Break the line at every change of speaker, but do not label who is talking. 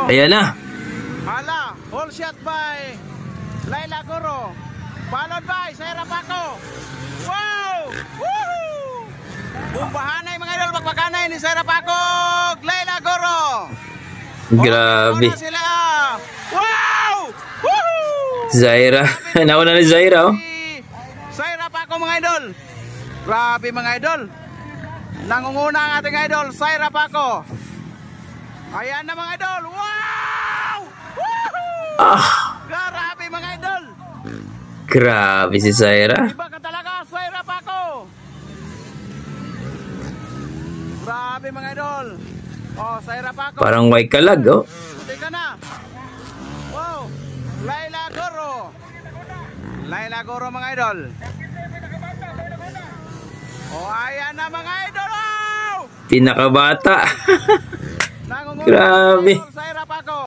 Ayan na.
Hala, whole shot by Laila Goro. Followed by Saira Paco. Wow! Woohoo! Bumbahanay mga idol, magpakanay ni Saira Paco, Laila Goro.
Grabe.
Sila. Wow! Woohoo!
Zaira. Nauna ni Zaira, oh.
Saira Paco mga idol. Grabe mga idol. Nangunguna ang ating idol, Saira Paco. Ayan na mga idol. Wow! Woohoo! Grabe mga idol.
Grabe si Zaira.
Iba ka talaga, Saira Paco. Grabe mga idol. Oh, Saira Paco.
Parang may kalag, oh.
Tika na. Wow. Laila Goro. Laila Goro mga idol. Oh, ayan na mga idol. Oh!
Pinakabata.
Nangunguna
Grabe.
Saira Paco.